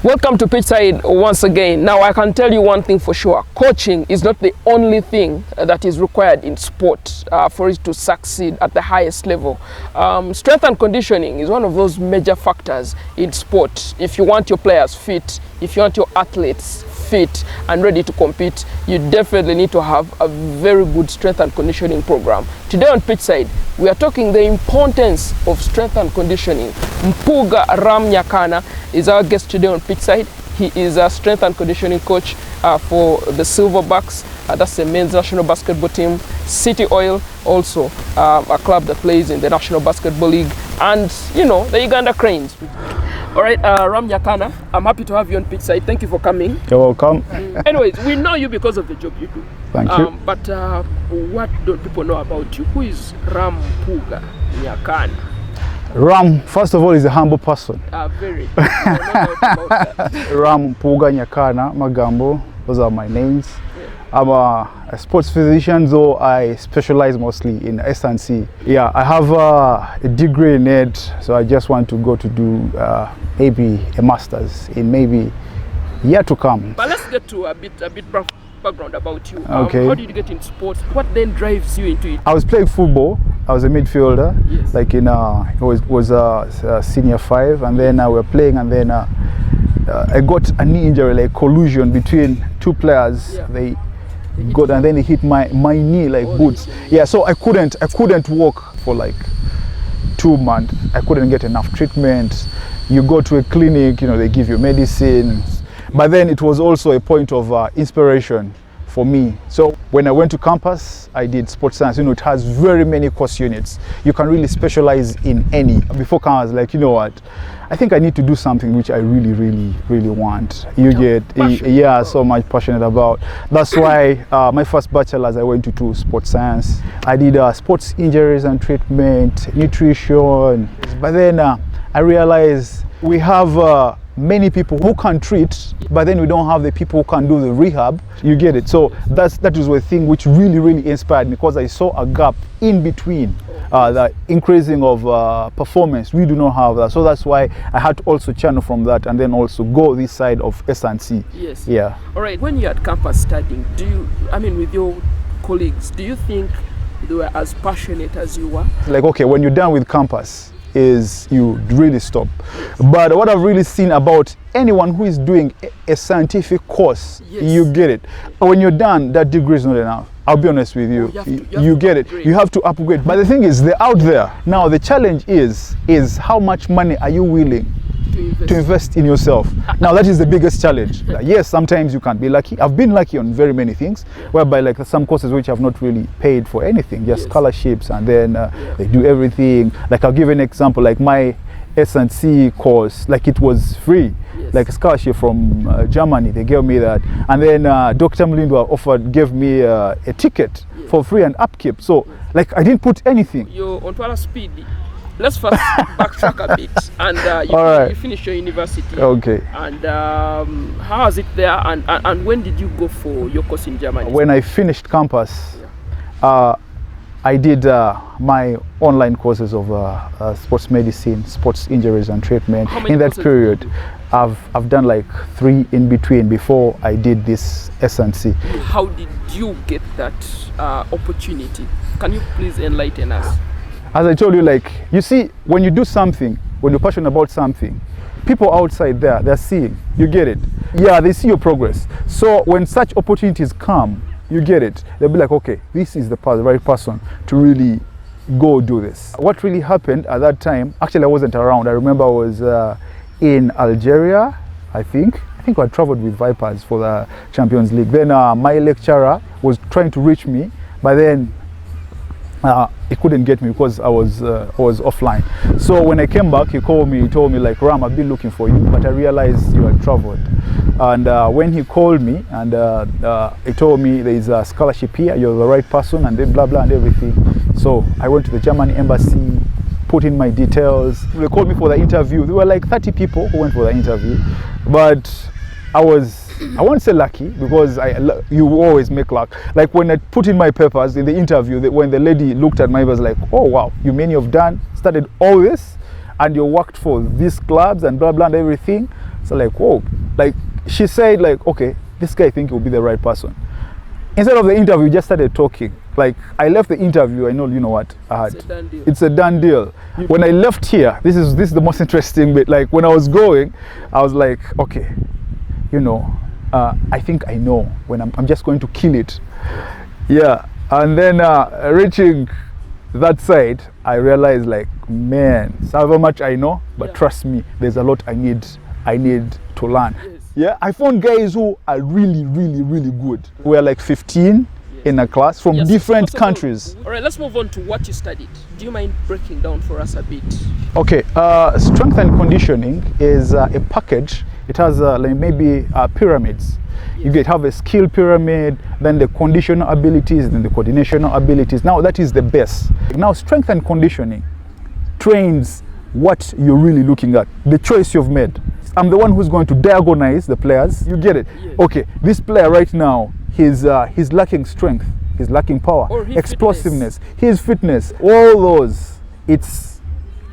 Welcome to Pitchside once again. Now I can tell you one thing for sure. Coaching is not the only thing that is required in sport for it to succeed at the highest level. Strength and conditioning is one of those major factors in sport. If you want your players fit, if you want your athletes fit and ready to compete, you definitely need to have a very good strength and conditioning program. Today on Pitchside, we are talking the importance of strength and conditioning. Mpuga Ram Nyakana is our guest today on Pitchside. He is a strength and conditioning coach for the Silverbacks. That's the men's national basketball team. City Oil, also a club that plays in the National Basketball League, and you know, the Uganda Cranes. All right, Ram Nyakana, I'm happy to have you on Pitchside. Thank you for coming. You're welcome. Anyways, we know you because of the job you do. Thank you. But what don't people know about you? Who is Ram Mpuga Nyakana? Ram, first of all, is a humble person. Very. Ram Mpuga Nyakana, Magambo, those are my names. Yeah. I'm a sports physician, though I specialize mostly in S&C. Yeah, I have a degree in it, so I just want to go to do maybe a master's in maybe year to come. But let's get to a bit background about you. Okay. How did you get in sports? What then drives you into it? I was playing football. I was a midfielder, yes. Like in it was senior 5, and then we were playing, and then I got a knee injury, like collusion between two players. Yeah. They got, and then they hit my knee like boots. Yeah, so I couldn't walk for like 2 months. I couldn't get enough treatment. You go to a clinic, you know, they give you medicine. But then it was also a point of inspiration for me. So when I went to campus, I did sports science. You know, it has very many course units. You can really specialize in any. Before campus, like, you know what, I think I need to do something which I really want. You get, yeah, so much passionate about. That's why my first bachelor's, I went to do sports science. I did sports injuries and treatment, nutrition. But then I realized we have many people who can treat, but then we don't have the people who can do the rehab. You get it? So that was a thing which really inspired me, because I saw a gap in between the increasing of performance. We do not have that. So that's why I had to also channel from that and then also go this side of S&C. Yes. Yeah. All right. When you're at campus studying, with your colleagues, do you think they were as passionate as you were? Like, okay, when you're done with campus, is you really stop. But what I've really seen about anyone who is doing a scientific course, yes. You get it. When you're done, that degree is not enough. I'll be honest with you. You get it. You have to upgrade. But the thing is, they're out there. Now the challenge is how much money are you willing to invest in yourself? Now that is the biggest challenge. Yes, sometimes you can be lucky. I've been lucky on very many things, whereby like some courses which have not really paid for anything, just scholarships, and then they do everything. Like I'll give an example, like my S&C course, like it was free. Yes. Like a scholarship from Germany, they gave me that, and then Dr. Mlindwa gave me a ticket for free and upkeep. So like I didn't put anything. You're on Twala speed. Let's first backtrack a bit, and you finish your university. Okay. And how was it there? And when did you go for your course in Germany? When I finished campus, I did my online courses of sports medicine, sports injuries and treatment. In that period, I've done like 3 in between before I did this S&C. How did you get that opportunity? Can you please enlighten us? As I told you, like, you see, when you do something, when you're passionate about something, people outside there, they're seeing, you get it. Yeah, they see your progress. So when such opportunities come, you get it. They'll be like, okay, this is the right person to really go do this. What really happened at that time, actually I wasn't around. I remember I was in Algeria, I think I traveled with Vipers for the Champions League. Then my lecturer was trying to reach me, but then he couldn't get me because I was offline. So when I came back, he called me. He told me like, Ram, I've been looking for you, but I realized you had traveled. And when he called me and he told me there is a scholarship here, you're the right person, and then blah blah and everything. So I went to the German embassy, put in my details. They called me for the interview. There were like 30 people who went for the interview, but I won't say lucky, because you always make luck. Like when I put in my papers in the interview, when the lady looked at my papers, like, oh wow, you mean you've started all this, and you worked for these clubs and blah blah and everything. So like, whoa, like she said like, okay, this guy I think will be the right person. Instead of the interview, we just started talking. Like I left the interview, I know, you know what I had. It's a done deal. It's a done deal. When I left here, this is the most interesting bit. Like when I was going, I was like, okay, you know, I think I know when I'm just going to kill it. Yeah, and then reaching that side, I realized like, man, however much I know, but trust me, there's a lot I need to learn. Yes. Yeah, I found guys who are really good. We are like 15 in a class from different countries. All right, let's move on to what you studied. Do you mind breaking down for us a bit? Okay, strength and conditioning is a package. It has like maybe pyramids. You have a skill pyramid, then the conditional abilities, then the coordinational abilities. Now that is the best. Now strength and conditioning trains what you're really looking at, the choice you've made. I'm the one who's going to diagonalize the players. You get it? Yes. Okay, this player right now, he's lacking strength, he's lacking power, explosiveness, his fitness, all those. It's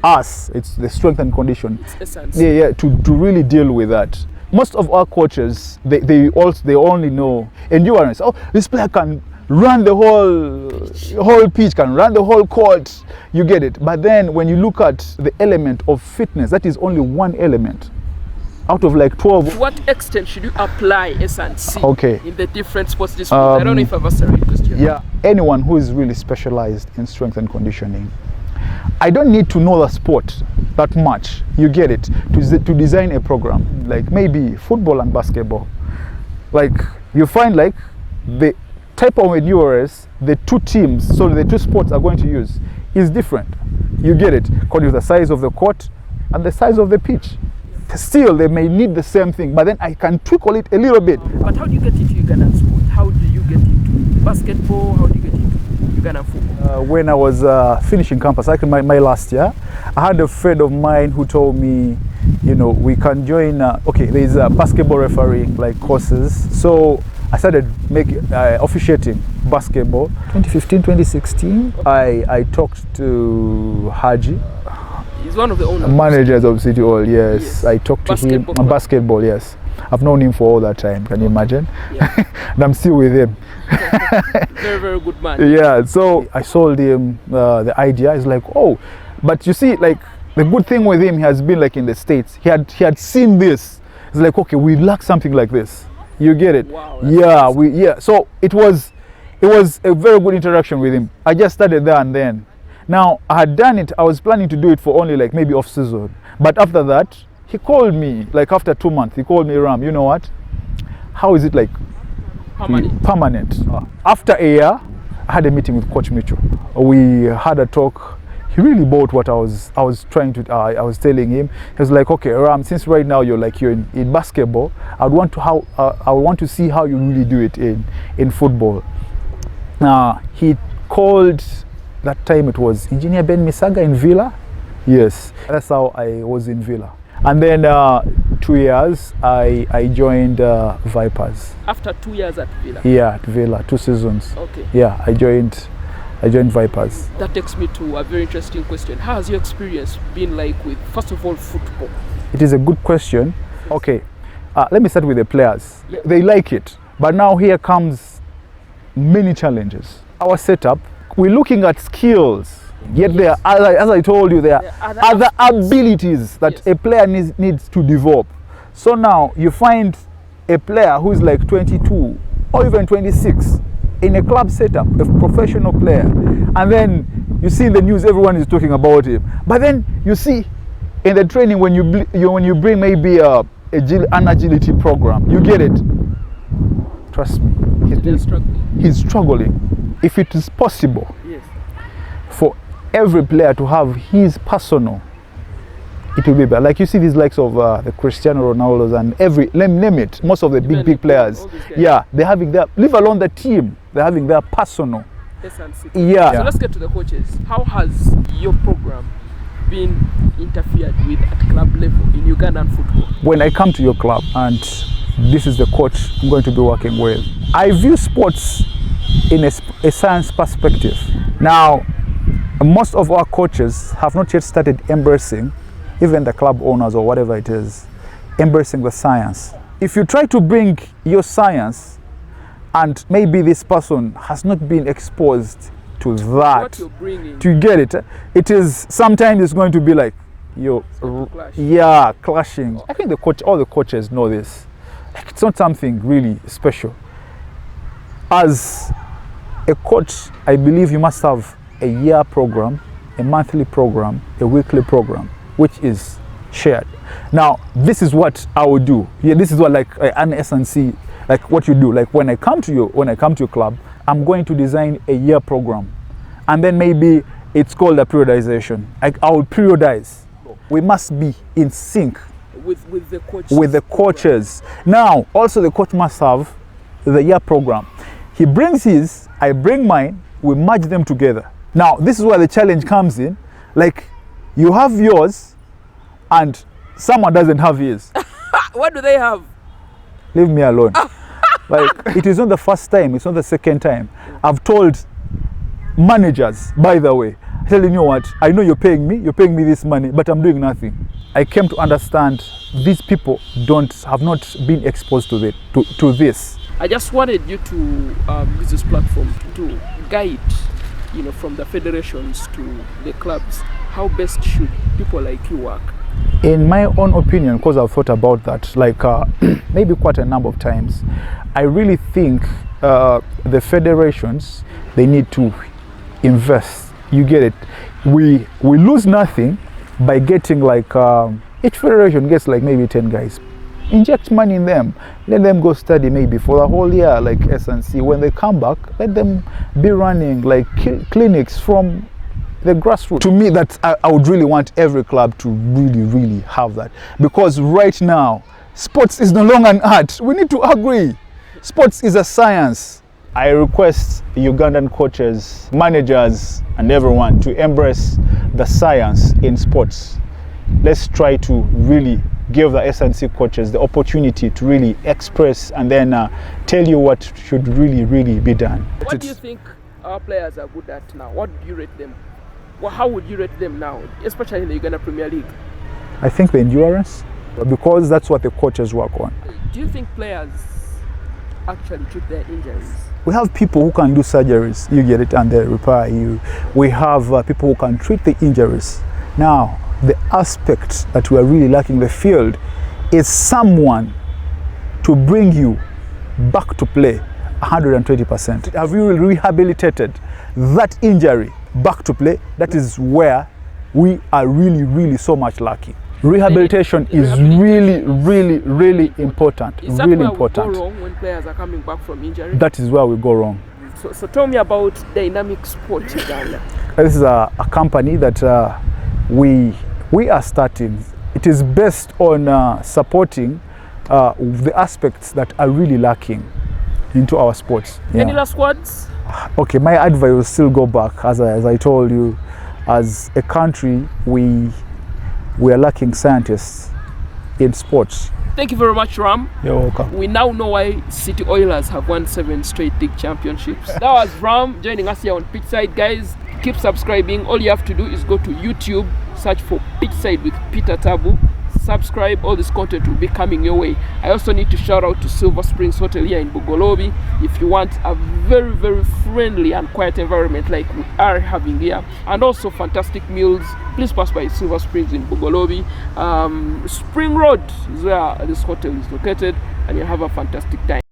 us, it's the strength and condition. It's S&C. Yeah, to really deal with that. Most of our coaches, they only know endurance. Oh, this player can run the whole pitch, can run the whole court. You get it? But then when you look at the element of fitness, that is only one element out of like 12. To what extent should you apply S&C in the different sports disciplines? I don't know if I've asked the right question. Yeah, anyone who is really specialized in strength and conditioning. I don't need to know the sport that much, you get it, to design a program, like maybe football and basketball. Like you find like the type of endurance the two teams, so the two sports are going to use is different. You get it, according to the size of the court and the size of the pitch. Still, they may need the same thing, but then I can twinkle it a little bit. But how do you get into Ugandan sport? How do you get into basketball? How do you get into Ugandan football? When I was finishing campus, like my last year, I had a friend of mine who told me, you know, we can join, there's basketball refereeing like courses. So I started officiating basketball. 2015, 2016, I talked to Haji. He's one of the owners. Managers of City Hall, yes. I talked to him. Basketball, yes. I've known him for all that time, can you imagine? Yeah. And I'm still with him. Very good man. Yeah, so I sold him the idea. He's like, oh, but you see, like, the good thing with him, he has been like in the States. He had seen this. He's like, okay, we lack something like this. You get it? Wow. Yeah, so it was a very good interaction with him. I just started there and then. Now, I had done it, I was planning to do it for only like maybe off season. But after that, he called me, like after 2 months, he called me, Ram, you know what? How is it like permanent? After a year, I had a meeting with Coach Mitchell. We had a talk. He really bought what I was telling him. He was like, okay, Ram, since right now you're in basketball, I want to see how you really do it in football. He called. That time it was Engineer Ben Misaga in Villa. Yes, that's how I was in Villa. And then 2 years, I joined Vipers. After 2 years at Villa? Yeah, at Villa, 2 seasons. Okay. Yeah, I joined Vipers. That takes me to a very interesting question. How has your experience been like with, first of all, football? It is a good question. Okay, let me start with the players. Yeah. They like it, but now here comes many challenges. Our setup, we're looking at skills, yet there are, as I told you, there are other abilities that a player needs to develop. So now you find a player who's like 22 or even 26 in a club setup, a professional player, and then you see in the news everyone is talking about him. But then you see in the training when you bring maybe an agility program, you get it. Trust me, he's struggling. If it is possible for every player to have his personal, it will be better. Like you see these likes of the Cristiano Ronaldos and name it, most of the big players. Yeah, they're having their, leave alone the team, they're having their personal. S&C. Yeah. So let's get to the coaches. How has your program been interfered with at club level in Ugandan football? When I come to your club and this is the coach I'm going to be working with, I view sports in a science perspective. Now, most of our coaches have not yet started embracing, even the club owners or whatever it is, embracing the science. If you try to bring your science and maybe this person has not been exposed to that, What you're bringing. to get it, it is sometimes it's going to be like, Clash. yeah, clashing. I think all the coaches know this. Like, it's not something really special. As a coach, I believe you must have a year program, a monthly program, a weekly program, which is shared. Now, this is what I would do. Yeah, this is what like an S&C, like what you do. Like when I come to your club, I'm going to design a year program, and then maybe it's called a periodization. I will periodize. We must be in sync with the coaches. With the coaches. Now, also the coach must have the year program. He brings his, I bring mine, we merge them together. Now, this is where the challenge comes in. Like, you have yours and someone doesn't have his. What do they have? Leave me alone. Like, it is not the first time, it's not the second time. I've told managers, by the way, telling you what, I know you're paying me this money, but I'm doing nothing. I came to understand these people have not been exposed to this. I just wanted you to use this platform to guide, from the federations to the clubs, how best should people like you work? In my own opinion, because I've thought about that, like maybe quite a number of times, I really think the federations, they need to invest. You get it? We lose nothing by getting like each federation gets like maybe 10 guys. Inject money in them. Let them go study maybe for the whole year, like S&C. When they come back, let them be running like clinics from the grassroots. To me, that I would really want every club to really have that, because right now, sports is no longer an art. We need to agree. Sports is a science. I request Ugandan coaches, managers, and everyone to embrace the science in sports. Let's try to really give the S&C coaches the opportunity to really express and then tell you what should really be done. What do you think our players are good at now? What do you rate them? Well, how would you rate them now, especially in the Uganda Premier League? I think the endurance, because that's what the coaches work on. Do you think players actually treat their injuries? We have people who can do surgeries, you get it, and they repair you. We have people who can treat the injuries. Now, the aspect that we are really lacking in the field is someone to bring you back to play 120%. Have you rehabilitated that injury back to play? That is where we are really so much lacking. Rehabilitation is really important. Is that where we go wrong when players are coming back from injury? That is where we go wrong. So tell me about Dynamic Sport Uganda. This is a company that we are starting. It is based on supporting the aspects that are really lacking into our sports. Yeah. Any last words? Okay, my advice will still go back, as I told you, as a country we are lacking scientists in sports. Thank you very much, Ram. You're welcome. We now know why City Oilers have won 7 straight league championships. That was Ram joining us here on Pitchside. Guys, keep subscribing. All you have to do is go to YouTube, search for Pitchside with Peter Tabu. Subscribe, all this content will be coming your way. I also need to shout out to Silver Springs Hotel here in Bugolobi. If you want a very friendly and quiet environment like we are having here, and also fantastic meals, please pass by Silver Springs in Bugolobi. Spring Road is where this hotel is located, and you'll have a fantastic time.